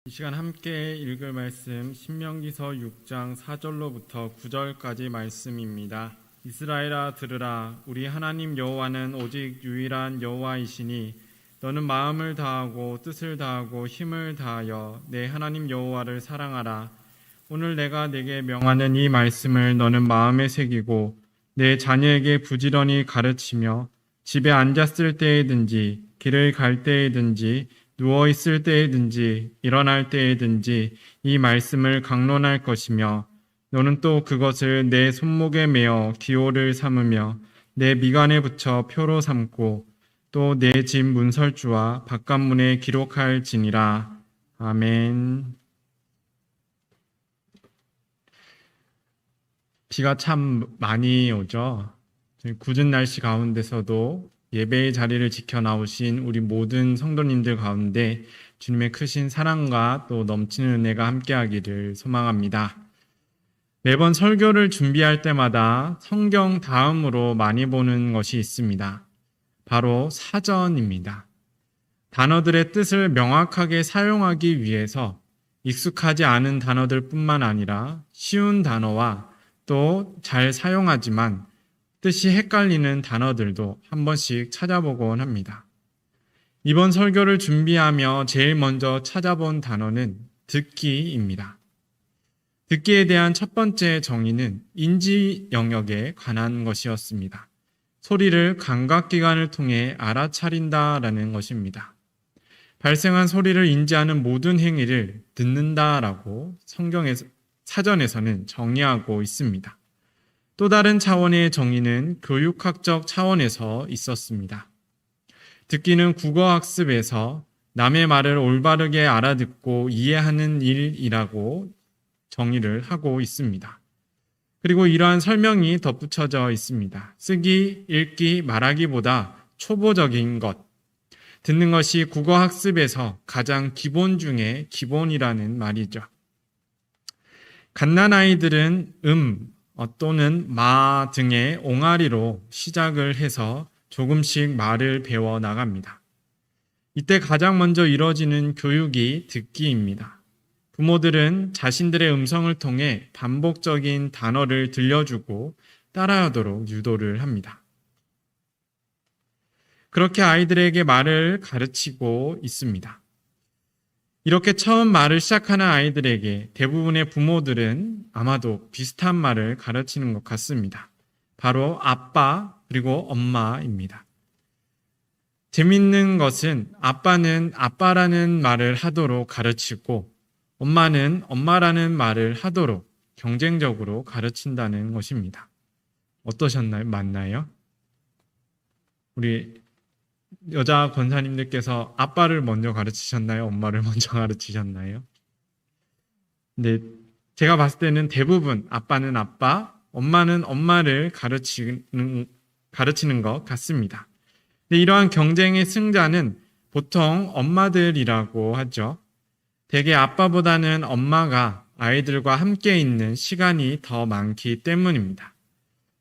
이 시간 함께 읽을 말씀 신명기서 6장 4절로부터 9절까지 말씀입니다. 이스라엘아 들으라. 우리 하나님 여호와는 오직 유일한 여호와이시니 너는 마음을 다하고 뜻을 다하고 힘을 다하여 내 하나님 여호와를 사랑하라. 오늘 내가 네게 명하는 이 말씀을 너는 마음에 새기고 내 자녀에게 부지런히 가르치며 집에 앉았을 때에든지 길을 갈 때에든지 누워있을 때에든지 일어날 때에든지 이 말씀을 강론할 것이며 너는 또 그것을 내 손목에 매어 기호를 삼으며 내 미간에 붙여 표로 삼고 또 내 집 문설주와 바깥문에 기록할지니라. 아멘. 비가 참 많이 오죠. 굳은 날씨 가운데서도 예배의 자리를 지켜 나오신 우리 모든 성도님들 가운데 주님의 크신 사랑과 또 넘치는 은혜가 함께하기를 소망합니다. 매번 설교를 준비할 때마다 성경 다음으로 많이 보는 것이 있습니다. 바로 사전입니다. 단어들의 뜻을 명확하게 사용하기 위해서 익숙하지 않은 단어들뿐만 아니라 쉬운 단어와 또 잘 사용하지만 뜻이 헷갈리는 단어들도 한 번씩 찾아보곤 합니다. 이번 설교를 준비하며 제일 먼저 찾아본 단어는 듣기입니다. 듣기에 대한 첫 번째 정의는 인지 영역에 관한 것이었습니다. 소리를 감각기관을 통해 알아차린다라는 것입니다. 발생한 소리를 인지하는 모든 행위를 듣는다라고 성경에서 사전에서는 정의하고 있습니다. 또 다른 차원의 정의는 교육학적 차원에서 있었습니다. 듣기는 국어학습에서 남의 말을 올바르게 알아듣고 이해하는 일이라고 정의를 하고 있습니다. 그리고 이러한 설명이 덧붙여져 있습니다. 쓰기, 읽기, 말하기보다 초보적인 것. 듣는 것이 국어학습에서 가장 기본 중에 기본이라는 말이죠. 갓난아이들은 또는 마 등의 옹알이로 시작을 해서 조금씩 말을 배워 나갑니다. 이때 가장 먼저 이루어지는 교육이 듣기입니다. 부모들은 자신들의 음성을 통해 반복적인 단어를 들려주고 따라하도록 유도를 합니다. 그렇게 아이들에게 말을 가르치고 있습니다. 이렇게 처음 말을 시작하는 아이들에게 대부분의 부모들은 아마도 비슷한 말을 가르치는 것 같습니다. 바로 아빠 그리고 엄마입니다. 재밌는 것은 아빠는 아빠라는 말을 하도록 가르치고 엄마는 엄마라는 말을 하도록 경쟁적으로 가르친다는 것입니다. 어떠셨나요? 맞나요? 우리 여자 권사님들께서 아빠를 먼저 가르치셨나요? 엄마를 먼저 가르치셨나요? 근데 제가 봤을 때는 대부분 아빠는 아빠, 엄마는 엄마를 가르치는 것 같습니다. 근데 이러한 경쟁의 승자는 보통 엄마들이라고 하죠. 대개 아빠보다는 엄마가 아이들과 함께 있는 시간이 더 많기 때문입니다.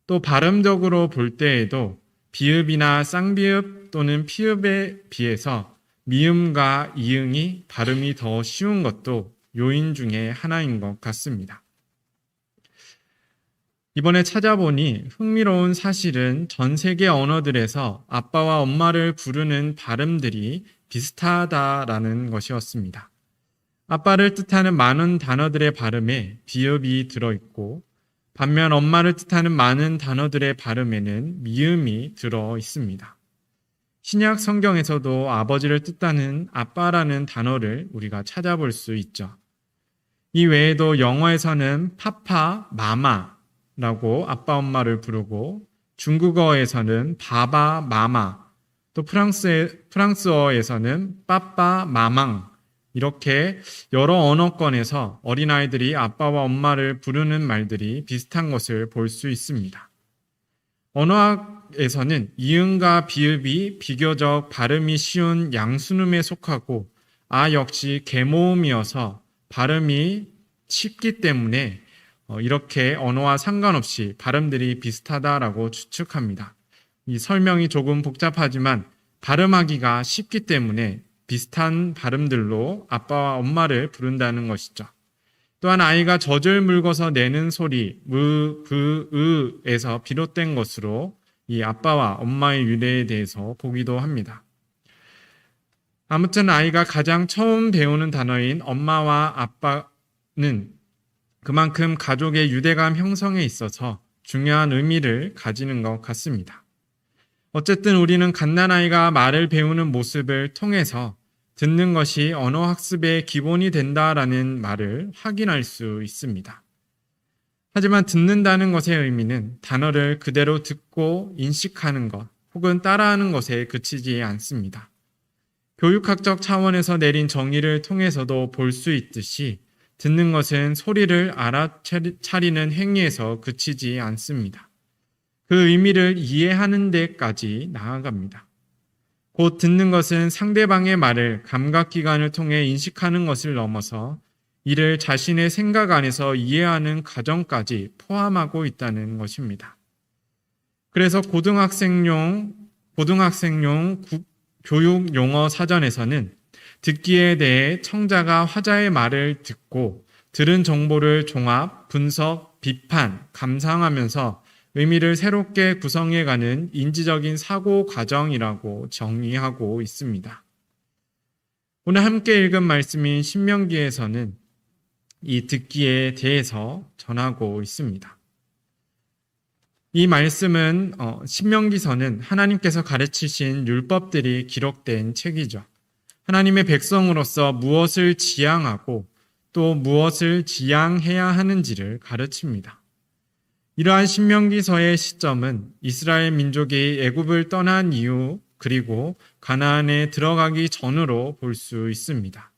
또 발음적으로 볼 때에도 비읍이나 쌍비읍 또는 피읍에 비해서 미음과 이응이 발음이 더 쉬운 것도 요인 중에 하나인 것 같습니다. 이번에 찾아보니 흥미로운 사실은 전 세계 언어들에서 아빠와 엄마를 부르는 발음들이 비슷하다라는 것이었습니다. 아빠를 뜻하는 많은 단어들의 발음에 비읍이 들어있고 반면 엄마를 뜻하는 많은 단어들의 발음에는 미음이 들어 있습니다. 신약 성경에서도 아버지를 뜻하는 아빠라는 단어를 우리가 찾아볼 수 있죠. 이 외에도 영어에서는 파파, 마마라고 아빠, 엄마를 부르고 중국어에서는 바바, 마마, 또 프랑스어에서는 빠빠, 마망 이렇게 여러 언어권에서 어린아이들이 아빠와 엄마를 부르는 말들이 비슷한 것을 볼 수 있습니다. 언어학에서는 이응과 비읍이 비교적 발음이 쉬운 양순음에 속하고 역시 계모음이어서 발음이 쉽기 때문에 이렇게 언어와 상관없이 발음들이 비슷하다라고 추측합니다. 이 설명이 조금 복잡하지만 발음하기가 쉽기 때문에 비슷한 발음들로 아빠와 엄마를 부른다는 것이죠. 또한 아이가 젖을 물고서 내는 소리 무, 그, 으에서 비롯된 것으로 이 아빠와 엄마의 유래에 대해서 보기도 합니다. 아무튼 아이가 가장 처음 배우는 단어인 엄마와 아빠는 그만큼 가족의 유대감 형성에 있어서 중요한 의미를 가지는 것 같습니다. 어쨌든 우리는 갓난아이가 말을 배우는 모습을 통해서 듣는 것이 언어 학습의 기본이 된다라는 말을 확인할 수 있습니다. 하지만 듣는다는 것의 의미는 단어를 그대로 듣고 인식하는 것 혹은 따라하는 것에 그치지 않습니다. 교육학적 차원에서 내린 정의를 통해서도 볼 수 있듯이 듣는 것은 소리를 알아차리는 행위에서 그치지 않습니다. 그 의미를 이해하는 데까지 나아갑니다. 곧 듣는 것은 상대방의 말을 감각기관을 통해 인식하는 것을 넘어서 이를 자신의 생각 안에서 이해하는 과정까지 포함하고 있다는 것입니다. 그래서 고등학생용 교육 용어 사전에서는 듣기에 대해 청자가 화자의 말을 듣고 들은 정보를 종합, 분석, 비판, 감상하면서 의미를 새롭게 구성해가는 인지적인 사고 과정이라고 정의하고 있습니다. 오늘 함께 읽은 말씀인 신명기에서는 이 듣기에 대해서 전하고 있습니다. 이 말씀은 신명기서는 하나님께서 가르치신 율법들이 기록된 책이죠. 하나님의 백성으로서 무엇을 지향하고 또 무엇을 지향해야 하는지를 가르칩니다. 이러한 신명기서의 시점은 이스라엘 민족이 애굽을 떠난 이후 그리고 가나안에 들어가기 전으로 볼 수 있습니다.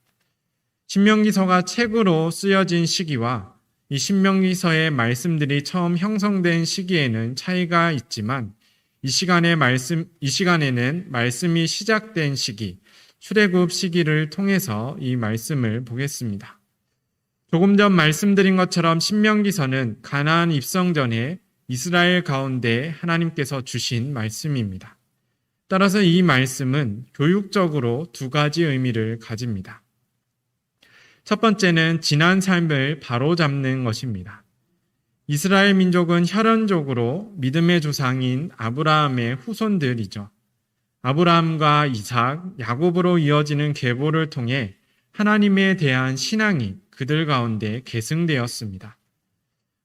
신명기서가 책으로 쓰여진 시기와 이 신명기서의 말씀들이 처음 형성된 시기에는 차이가 있지만 이 시간에는 말씀이 시작된 시기, 출애굽 시기를 통해서 이 말씀을 보겠습니다. 조금 전 말씀드린 것처럼 신명기서는 가나안 입성 전에 이스라엘 가운데 하나님께서 주신 말씀입니다. 따라서 이 말씀은 교육적으로 두 가지 의미를 가집니다. 첫 번째는 지난 삶을 바로잡는 것입니다. 이스라엘 민족은 혈연적으로 믿음의 조상인 아브라함의 후손들이죠. 아브라함과 이삭, 야곱으로 이어지는 계보를 통해 하나님에 대한 신앙이 그들 가운데 계승되었습니다.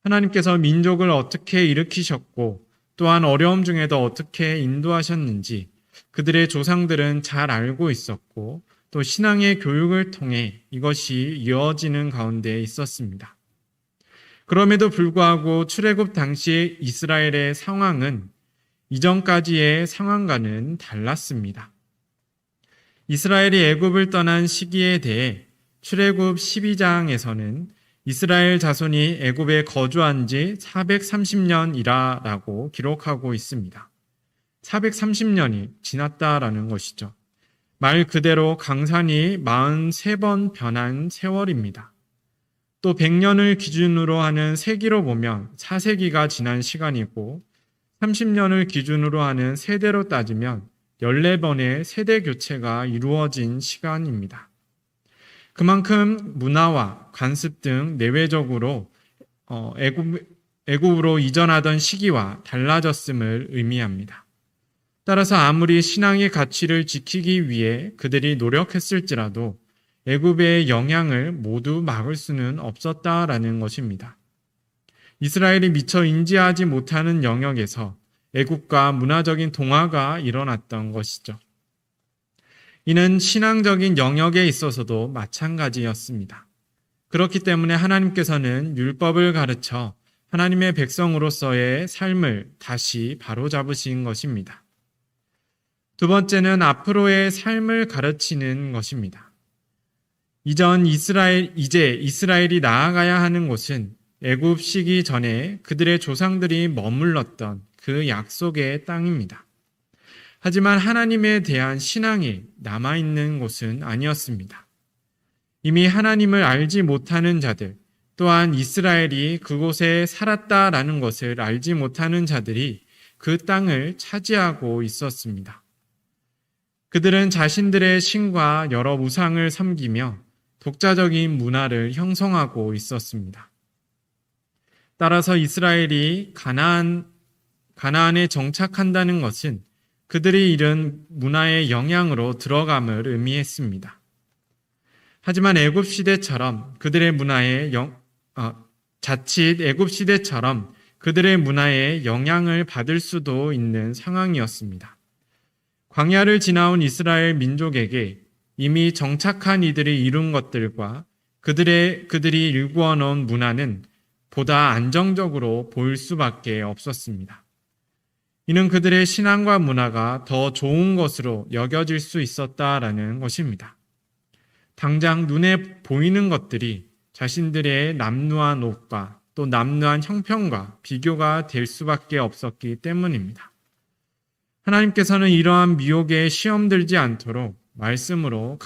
하나님께서 민족을 어떻게 일으키셨고 또한 어려움 중에도 어떻게 인도하셨는지 그들의 조상들은 잘 알고 있었고 또 신앙의 교육을 통해 이것이 이어지는 가운데 있었습니다. 그럼에도 불구하고 출애굽 당시 이스라엘의 상황은 이전까지의 상황과는 달랐습니다. 이스라엘이 애굽을 떠난 시기에 대해 출애굽 12장에서는 이스라엘 자손이 애굽에 거주한 지 430년이라고 기록하고 있습니다. 430년이 지났다라는 것이죠. 말 그대로 강산이 43번 변한 세월입니다. 또 100년을 기준으로 하는 세기로 보면 4세기가 지난 시간이고 30년을 기준으로 하는 세대로 따지면 14번의 세대 교체가 이루어진 시간입니다. 그만큼 문화와 관습 등 내외적으로 애굽으로 이전하던 시기와 달라졌음을 의미합니다. 따라서 아무리 신앙의 가치를 지키기 위해 그들이 노력했을지라도 애굽의 영향을 모두 막을 수는 없었다라는 것입니다. 이스라엘이 미처 인지하지 못하는 영역에서 애굽과 문화적인 동화가 일어났던 것이죠. 이는 신앙적인 영역에 있어서도 마찬가지였습니다. 그렇기 때문에 하나님께서는 율법을 가르쳐 하나님의 백성으로서의 삶을 다시 바로잡으신 것입니다. 두 번째는 앞으로의 삶을 가르치는 것입니다. 이제 이스라엘이 나아가야 하는 곳은 애굽 시기 전에 그들의 조상들이 머물렀던 그 약속의 땅입니다. 하지만 하나님에 대한 신앙이 남아있는 곳은 아니었습니다. 이미 하나님을 알지 못하는 자들, 또한 이스라엘이 그곳에 살았다라는 것을 알지 못하는 자들이 그 땅을 차지하고 있었습니다. 그들은 자신들의 신과 여러 우상을 섬기며 독자적인 문화를 형성하고 있었습니다. 따라서 이스라엘이 가나안에 정착한다는 것은 그들이 잃은 문화의 영향으로 들어감을 의미했습니다. 하지만 자칫 애굽 시대처럼 그들의 문화에 영향을 받을 수도 있는 상황이었습니다. 광야를 지나온 이스라엘 민족에게 이미 정착한 이들이 이룬 것들과 그들이 일구어 놓은 문화는 보다 안정적으로 보일 수밖에 없었습니다. 이는 그들의 신앙과 문화가 더 좋은 것으로 여겨질 수 있었다라는 것입니다. 당장 눈에 보이는 것들이 자신들의 남루한 옷과 또 남루한 형편과 비교가 될 수밖에 없었기 때문입니다. 하나님께서는 이러한 미혹에 시험들지 않도록 말씀으로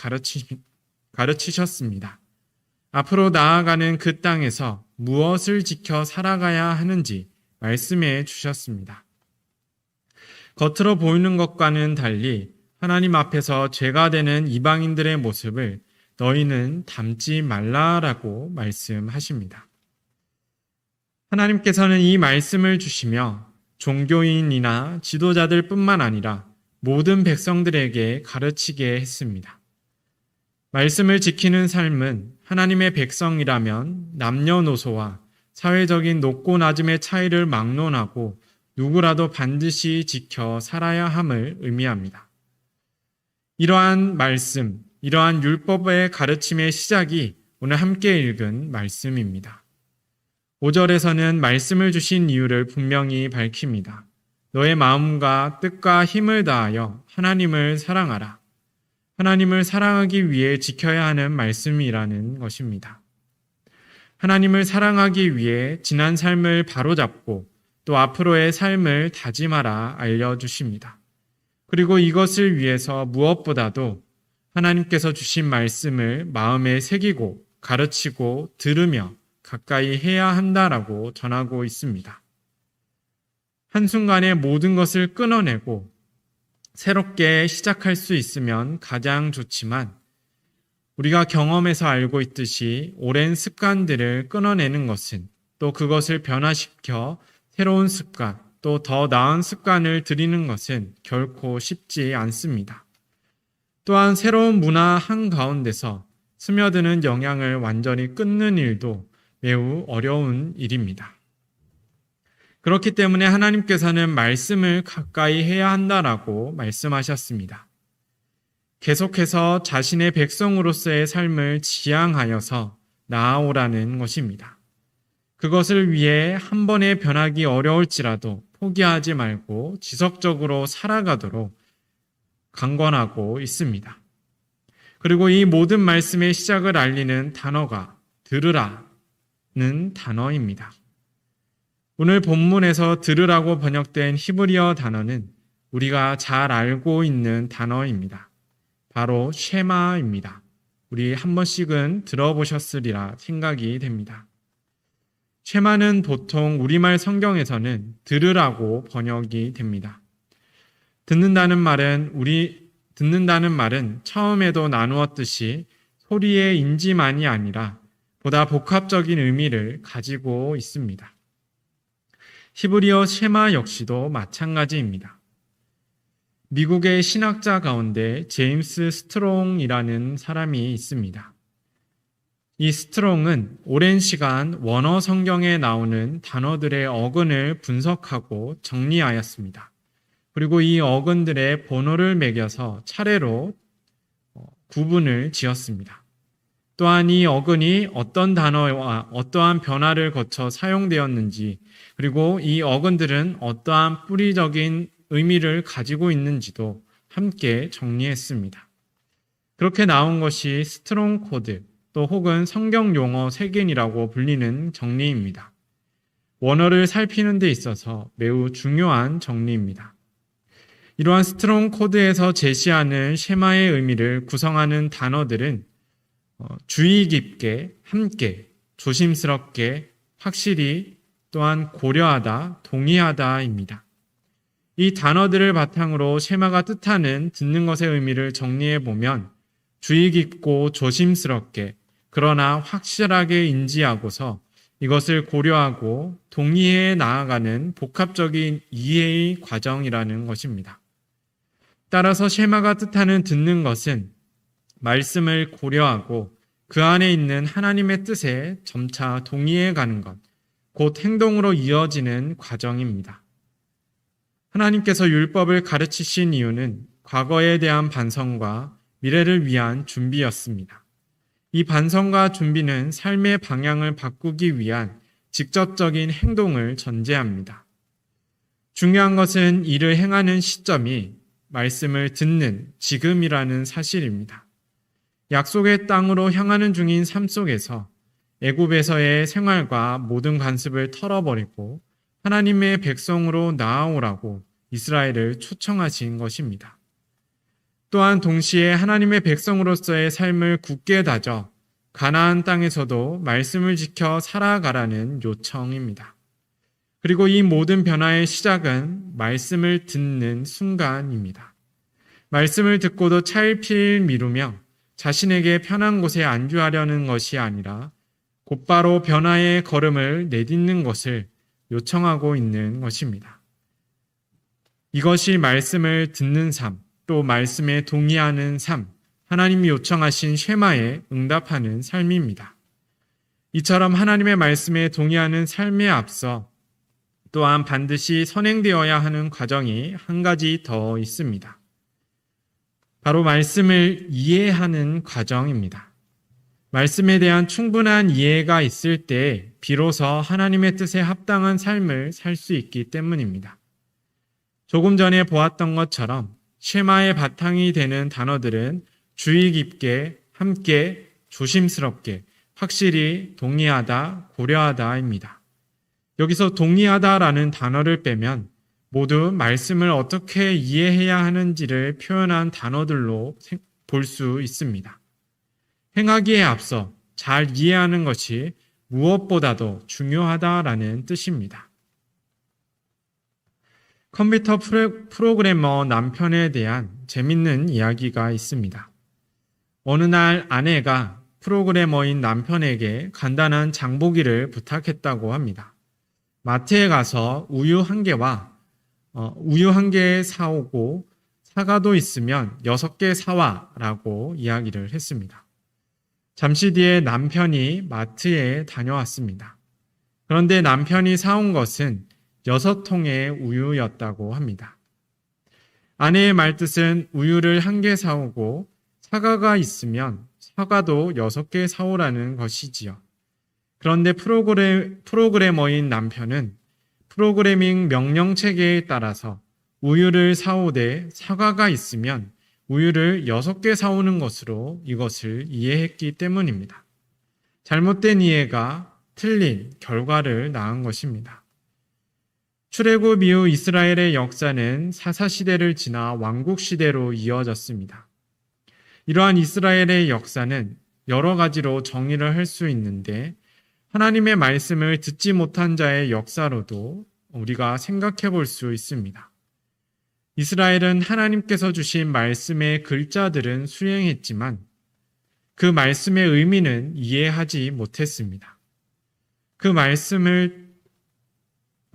가르치셨습니다. 앞으로 나아가는 그 땅에서 무엇을 지켜 살아가야 하는지 말씀해 주셨습니다. 겉으로 보이는 것과는 달리 하나님 앞에서 죄가 되는 이방인들의 모습을 너희는 닮지 말라라고 말씀하십니다. 하나님께서는 이 말씀을 주시며 종교인이나 지도자들 뿐만 아니라 모든 백성들에게 가르치게 했습니다. 말씀을 지키는 삶은 하나님의 백성이라면 남녀노소와 사회적인 높고 낮음의 차이를 막론하고 누구라도 반드시 지켜 살아야 함을 의미합니다. 이러한 말씀, 이러한 율법의 가르침의 시작이 오늘 함께 읽은 말씀입니다. 5절에서는 말씀을 주신 이유를 분명히 밝힙니다. 너의 마음과 뜻과 힘을 다하여 하나님을 사랑하라. 하나님을 사랑하기 위해 지켜야 하는 말씀이라는 것입니다. 하나님을 사랑하기 위해 지난 삶을 바로잡고 또 앞으로의 삶을 다짐하라 알려주십니다. 그리고 이것을 위해서 무엇보다도 하나님께서 주신 말씀을 마음에 새기고 가르치고 들으며 가까이 해야 한다라고 전하고 있습니다. 한순간에 모든 것을 끊어내고 새롭게 시작할 수 있으면 가장 좋지만 우리가 경험해서 알고 있듯이 오랜 습관들을 끊어내는 것은 또 그것을 변화시켜 새로운 습관 또 더 나은 습관을 들이는 것은 결코 쉽지 않습니다. 또한 새로운 문화 한가운데서 스며드는 영향을 완전히 끊는 일도 매우 어려운 일입니다. 그렇기 때문에 하나님께서는 말씀을 가까이 해야 한다라고 말씀하셨습니다. 계속해서 자신의 백성으로서의 삶을 지향하여서 나아오라는 것입니다. 그것을 위해 한 번에 변하기 어려울지라도 포기하지 말고 지속적으로 살아가도록 강권하고 있습니다. 그리고 이 모든 말씀의 시작을 알리는 단어가 들으라는 단어입니다. 오늘 본문에서 들으라고 번역된 히브리어 단어는 우리가 잘 알고 있는 단어입니다. 바로 쉐마입니다. 우리 한 번씩은 들어보셨으리라 생각이 됩니다. 쉐마는 보통 우리말 성경에서는 들으라고 번역이 됩니다. 듣는다는 말은 처음에도 나누었듯이 소리의 인지만이 아니라 보다 복합적인 의미를 가지고 있습니다. 히브리어 쉐마 역시도 마찬가지입니다. 미국의 신학자 가운데 제임스 스트롱이라는 사람이 있습니다. 이 스트롱은 오랜 시간 원어 성경에 나오는 단어들의 어근을 분석하고 정리하였습니다. 그리고 이 어근들의 번호를 매겨서 차례로 구분을 지었습니다. 또한 이 어근이 어떤 단어와 어떠한 변화를 거쳐 사용되었는지, 그리고 이 어근들은 어떠한 뿌리적인 의미를 가지고 있는지도 함께 정리했습니다. 그렇게 나온 것이 스트롱 코드, 또 혹은 성경 용어 세균이라고 불리는 정리입니다. 원어를 살피는 데 있어서 매우 중요한 정리입니다. 이러한 스트롱 코드에서 제시하는 쉐마의 의미를 구성하는 단어들은 주의 깊게, 함께, 조심스럽게, 확실히, 또한 고려하다, 동의하다입니다. 이 단어들을 바탕으로 쉐마가 뜻하는 듣는 것의 의미를 정리해 보면 주의 깊고 조심스럽게 그러나 확실하게 인지하고서 이것을 고려하고 동의해 나아가는 복합적인 이해의 과정이라는 것입니다. 따라서 쉐마가 뜻하는 듣는 것은 말씀을 고려하고 그 안에 있는 하나님의 뜻에 점차 동의해 가는 것, 곧 행동으로 이어지는 과정입니다. 하나님께서 율법을 가르치신 이유는 과거에 대한 반성과 미래를 위한 준비였습니다. 이 반성과 준비는 삶의 방향을 바꾸기 위한 직접적인 행동을 전제합니다. 중요한 것은 이를 행하는 시점이 말씀을 듣는 지금이라는 사실입니다. 약속의 땅으로 향하는 중인 삶 속에서 애굽에서의 생활과 모든 관습을 털어버리고 하나님의 백성으로 나아오라고 이스라엘을 초청하신 것입니다. 또한 동시에 하나님의 백성으로서의 삶을 굳게 다져 가나안 땅에서도 말씀을 지켜 살아가라는 요청입니다. 그리고 이 모든 변화의 시작은 말씀을 듣는 순간입니다. 말씀을 듣고도 차일피일 미루며 자신에게 편한 곳에 안주하려는 것이 아니라 곧바로 변화의 걸음을 내딛는 것을 요청하고 있는 것입니다. 이것이 말씀을 듣는 삶, 또 말씀에 동의하는 삶, 하나님이 요청하신 쉐마에 응답하는 삶입니다. 이처럼 하나님의 말씀에 동의하는 삶에 앞서 또한 반드시 선행되어야 하는 과정이 한 가지 더 있습니다. 바로 말씀을 이해하는 과정입니다. 말씀에 대한 충분한 이해가 있을 때 비로소 하나님의 뜻에 합당한 삶을 살 수 있기 때문입니다. 조금 전에 보았던 것처럼 쉐마의 바탕이 되는 단어들은 주의 깊게, 함께, 조심스럽게, 확실히 동의하다, 고려하다입니다. 여기서 동의하다라는 단어를 빼면 모두 말씀을 어떻게 이해해야 하는지를 표현한 단어들로 볼 수 있습니다. 행하기에 앞서 잘 이해하는 것이 무엇보다도 중요하다라는 뜻입니다. 컴퓨터 프로그래머 남편에 대한 재밌는 이야기가 있습니다. 어느 날 아내가 프로그래머인 남편에게 간단한 장보기를 부탁했다고 합니다. 마트에 가서 우유 한 개 사오고 사과도 있으면 6개 사와라고 이야기를 했습니다. 잠시 뒤에 남편이 마트에 다녀왔습니다. 그런데 남편이 사온 것은 6통의 우유였다고 합니다. 아내의 말뜻은 우유를 1개 사오고 사과가 있으면 사과도 6개 사오라는 것이지요. 그런데 프로그래머인 남편은 프로그래밍 명령 체계에 따라서 우유를 사오되 사과가 있으면 우유를 6개 사오는 것으로 이것을 이해했기 때문입니다. 잘못된 이해가 틀린 결과를 낳은 것입니다. 출애굽 이후 이스라엘의 역사는 사사시대를 지나 왕국시대로 이어졌습니다. 이러한 이스라엘의 역사는 여러 가지로 정의를 할 수 있는데 하나님의 말씀을 듣지 못한 자의 역사로도 우리가 생각해 볼 수 있습니다. 이스라엘은 하나님께서 주신 말씀의 글자들은 수행했지만 그 말씀의 의미는 이해하지 못했습니다. 그 말씀을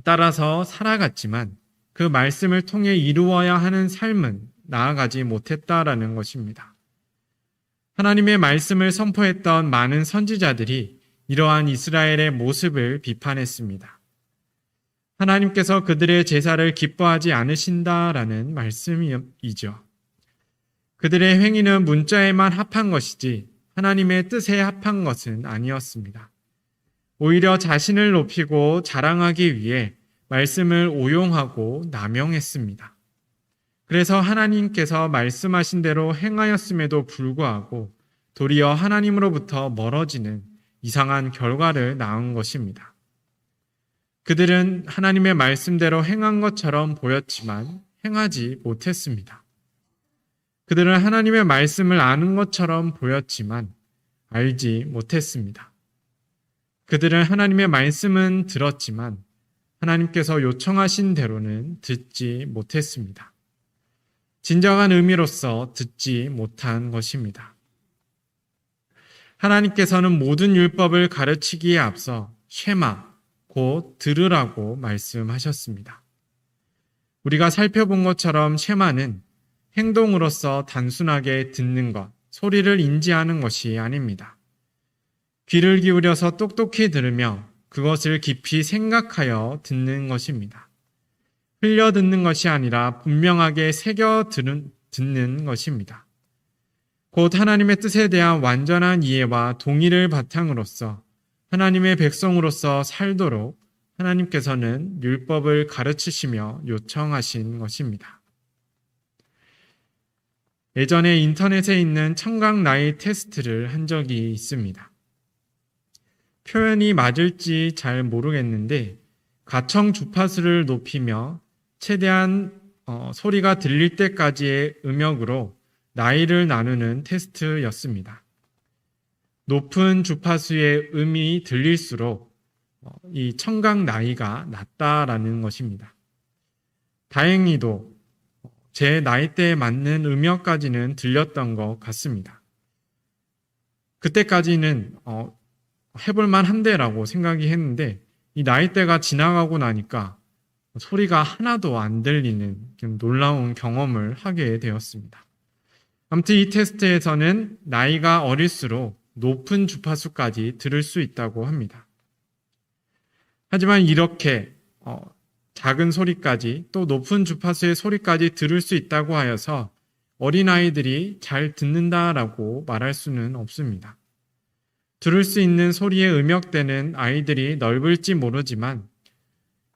따라서 살아갔지만 그 말씀을 통해 이루어야 하는 삶은 나아가지 못했다라는 것입니다. 하나님의 말씀을 선포했던 많은 선지자들이 이러한 이스라엘의 모습을 비판했습니다. 하나님께서 그들의 제사를 기뻐하지 않으신다라는 말씀이죠. 그들의 행위는 문자에만 합한 것이지 하나님의 뜻에 합한 것은 아니었습니다. 오히려 자신을 높이고 자랑하기 위해 말씀을 오용하고 남용했습니다. 그래서 하나님께서 말씀하신 대로 행하였음에도 불구하고 도리어 하나님으로부터 멀어지는 이상한 결과를 낳은 것입니다. 그들은 하나님의 말씀대로 행한 것처럼 보였지만 행하지 못했습니다. 그들은 하나님의 말씀을 아는 것처럼 보였지만 알지 못했습니다. 그들은 하나님의 말씀은 들었지만 하나님께서 요청하신 대로는 듣지 못했습니다. 진정한 의미로서 듣지 못한 것입니다. 하나님께서는 모든 율법을 가르치기에 앞서 쉐마, 곧 들으라고 말씀하셨습니다. 우리가 살펴본 것처럼 쉐마는 행동으로서 단순하게 듣는 것, 소리를 인지하는 것이 아닙니다. 귀를 기울여서 똑똑히 들으며 그것을 깊이 생각하여 듣는 것입니다. 흘려 듣는 것이 아니라 분명하게 새겨 듣는 것입니다. 곧 하나님의 뜻에 대한 완전한 이해와 동의를 바탕으로서 하나님의 백성으로서 살도록 하나님께서는 율법을 가르치시며 요청하신 것입니다. 예전에 인터넷에 있는 청각 나이 테스트를 한 적이 있습니다. 표현이 맞을지 잘 모르겠는데 가청 주파수를 높이며 최대한 소리가 들릴 때까지의 음역으로 나이를 나누는 테스트였습니다. 높은 주파수의 음이 들릴수록 이 청각 나이가 낮다라는 것입니다. 다행히도 제 나이대에 맞는 음역까지는 들렸던 것 같습니다. 그때까지는 해볼만 한데라고 생각이 했는데 이 나이대가 지나가고 나니까 소리가 하나도 안 들리는 놀라운 경험을 하게 되었습니다. 아무튼 이 테스트에서는 나이가 어릴수록 높은 주파수까지 들을 수 있다고 합니다. 하지만 이렇게 작은 소리까지 또 높은 주파수의 소리까지 들을 수 있다고 하여서 어린아이들이 잘 듣는다라고 말할 수는 없습니다. 들을 수 있는 소리의 음역대는 아이들이 넓을지 모르지만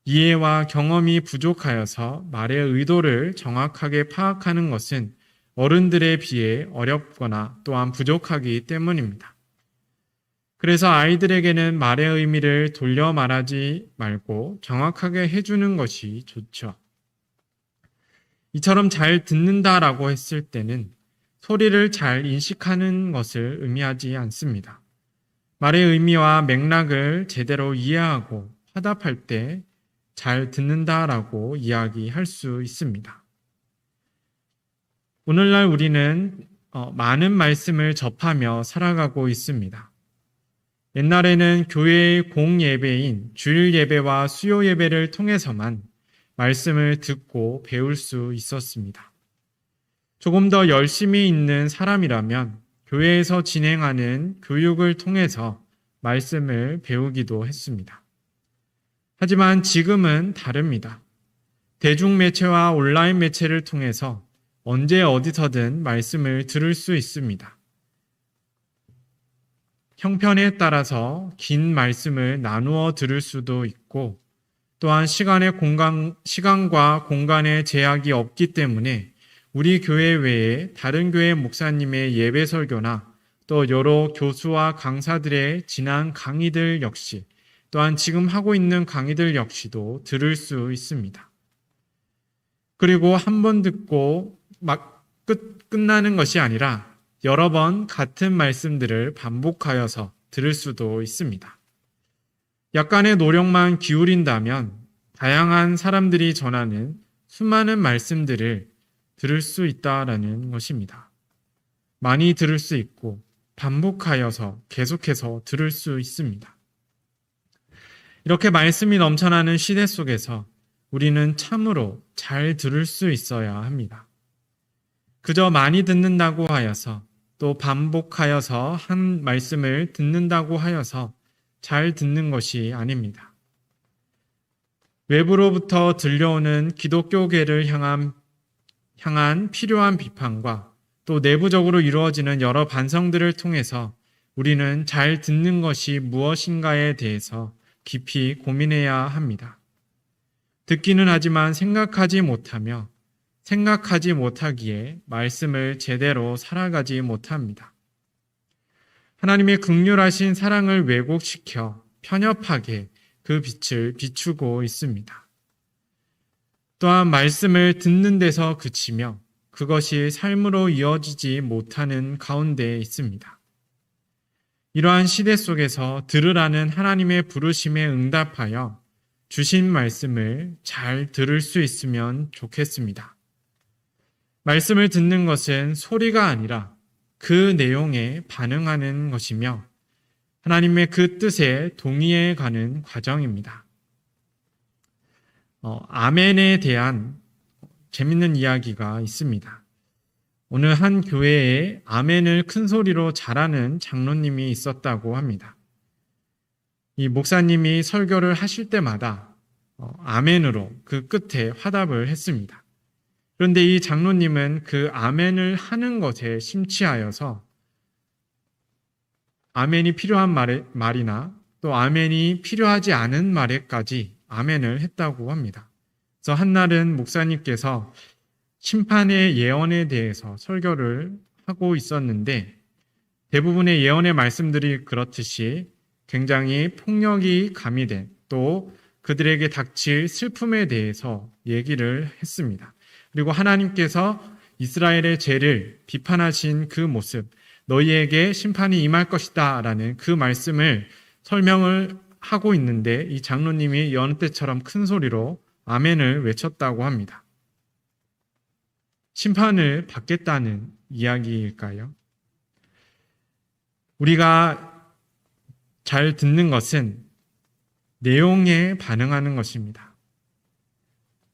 이해와 경험이 부족하여서 말의 의도를 정확하게 파악하는 것은 어른들에 비해 어렵거나 또한 부족하기 때문입니다. 그래서 아이들에게는 말의 의미를 돌려 말하지 말고 정확하게 해주는 것이 좋죠. 이처럼 잘 듣는다라고 했을 때는 소리를 잘 인식하는 것을 의미하지 않습니다. 말의 의미와 맥락을 제대로 이해하고 화답할 때 잘 듣는다라고 이야기할 수 있습니다. 오늘날 우리는 많은 말씀을 접하며 살아가고 있습니다. 옛날에는 교회의 공예배인 주일 예배와 수요 예배를 통해서만 말씀을 듣고 배울 수 있었습니다. 조금 더 열심히 있는 사람이라면 교회에서 진행하는 교육을 통해서 말씀을 배우기도 했습니다. 하지만 지금은 다릅니다. 대중매체와 온라인 매체를 통해서 언제 어디서든 말씀을 들을 수 있습니다. 형편에 따라서 긴 말씀을 나누어 들을 수도 있고 또한 시간과 공간의 제약이 없기 때문에 우리 교회 외에 다른 교회 목사님의 예배 설교나 또 여러 교수와 강사들의 지난 강의들 역시 또한 지금 하고 있는 강의들 역시도 들을 수 있습니다. 그리고 한 번 듣고 막 끝나는 것이 아니라 여러 번 같은 말씀들을 반복하여서 들을 수도 있습니다. 약간의 노력만 기울인다면 다양한 사람들이 전하는 수많은 말씀들을 들을 수 있다라는 것입니다. 많이 들을 수 있고 반복하여서 계속해서 들을 수 있습니다. 이렇게 말씀이 넘쳐나는 시대 속에서 우리는 참으로 잘 들을 수 있어야 합니다. 그저 많이 듣는다고 하여서 또 반복하여서 한 말씀을 듣는다고 하여서 잘 듣는 것이 아닙니다. 외부로부터 들려오는 기독교계를 향한 필요한 비판과 또 내부적으로 이루어지는 여러 반성들을 통해서 우리는 잘 듣는 것이 무엇인가에 대해서 깊이 고민해야 합니다. 듣기는 하지만 생각하지 못하며 생각하지 못하기에 말씀을 제대로 살아가지 못합니다. 하나님의 긍휼하신 사랑을 왜곡시켜 편협하게 그 빛을 비추고 있습니다. 또한 말씀을 듣는 데서 그치며 그것이 삶으로 이어지지 못하는 가운데 있습니다. 이러한 시대 속에서 들으라는 하나님의 부르심에 응답하여 주신 말씀을 잘 들을 수 있으면 좋겠습니다. 말씀을 듣는 것은 소리가 아니라 그 내용에 반응하는 것이며 하나님의 그 뜻에 동의해 가는 과정입니다. 아멘에 대한 재밌는 이야기가 있습니다. 어느 한 교회에 아멘을 큰 소리로 잘하는 장로님이 있었다고 합니다. 이 목사님이 설교를 하실 때마다 아멘으로 그 끝에 화답을 했습니다. 그런데 이 장로님은 그 아멘을 하는 것에 심취하여서 아멘이 필요한 말이나 또 아멘이 필요하지 않은 말에까지 아멘을 했다고 합니다. 그래서 한날은 목사님께서 심판의 예언에 대해서 설교를 하고 있었는데 대부분의 예언의 말씀들이 그렇듯이 굉장히 폭력이 가미된 또 그들에게 닥칠 슬픔에 대해서 얘기를 했습니다. 그리고 하나님께서 이스라엘의 죄를 비판하신 그 모습, 너희에게 심판이 임할 것이다 라는 그 말씀을 설명을 하고 있는데 이 장로님이 여느 때처럼 큰 소리로 아멘을 외쳤다고 합니다. 심판을 받겠다는 이야기일까요? 우리가 잘 듣는 것은 내용에 반응하는 것입니다.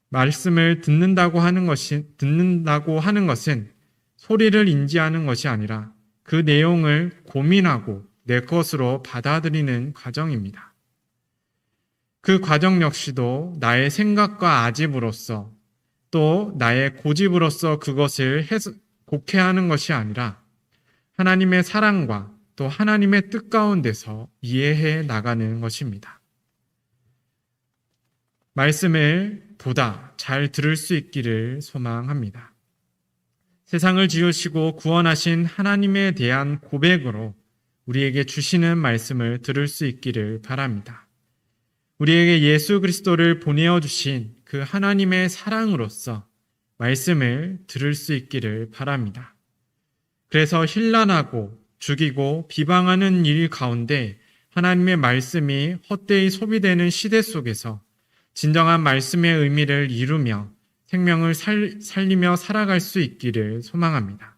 말씀을 듣는다고 하는 것은 소리를 인지하는 것이 아니라 그 내용을 고민하고 내 것으로 받아들이는 과정입니다. 그 과정 역시도 나의 생각과 아집으로서 또 나의 고집으로서 그것을 곡해하는 것이 아니라 하나님의 사랑과 또 하나님의 뜻 가운데서 이해해 나가는 것입니다. 말씀을 보다 잘 들을 수 있기를 소망합니다. 세상을 지으시고 구원하신 하나님에 대한 고백으로 우리에게 주시는 말씀을 들을 수 있기를 바랍니다. 우리에게 예수 그리스도를 보내어 주신 그 하나님의 사랑으로서 말씀을 들을 수 있기를 바랍니다. 그래서 힐난하고 죽이고 비방하는 일 가운데 하나님의 말씀이 헛되이 소비되는 시대 속에서 진정한 말씀의 의미를 이루며 생명을 살리며 살아갈 수 있기를 소망합니다.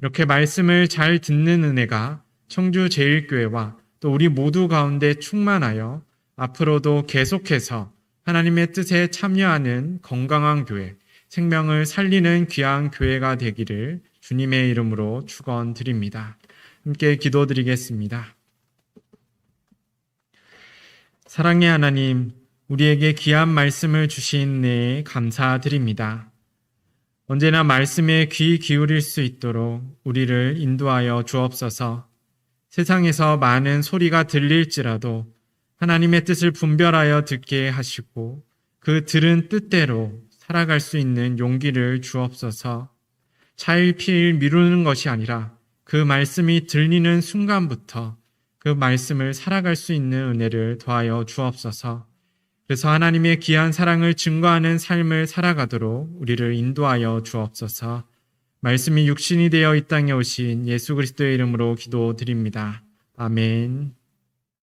이렇게 말씀을 잘 듣는 은혜가 청주제일교회와 또 우리 모두 가운데 충만하여 앞으로도 계속해서 하나님의 뜻에 참여하는 건강한 교회, 생명을 살리는 귀한 교회가 되기를 주님의 이름으로 축원드립니다. 함께 기도드리겠습니다. 사랑의 하나님, 우리에게 귀한 말씀을 주신 은혜에 감사드립니다. 언제나 말씀에 귀 기울일 수 있도록 우리를 인도하여 주옵소서. 세상에서 많은 소리가 들릴지라도 하나님의 뜻을 분별하여 듣게 하시고 그 들은 뜻대로 살아갈 수 있는 용기를 주옵소서. 차일피일 미루는 것이 아니라 그 말씀이 들리는 순간부터 그 말씀을 살아갈 수 있는 은혜를 더하여 주옵소서. 그래서 하나님의 귀한 사랑을 증거하는 삶을 살아가도록 우리를 인도하여 주옵소서. 말씀이 육신이 되어 이 땅에 오신 예수 그리스도의 이름으로 기도드립니다. 아멘.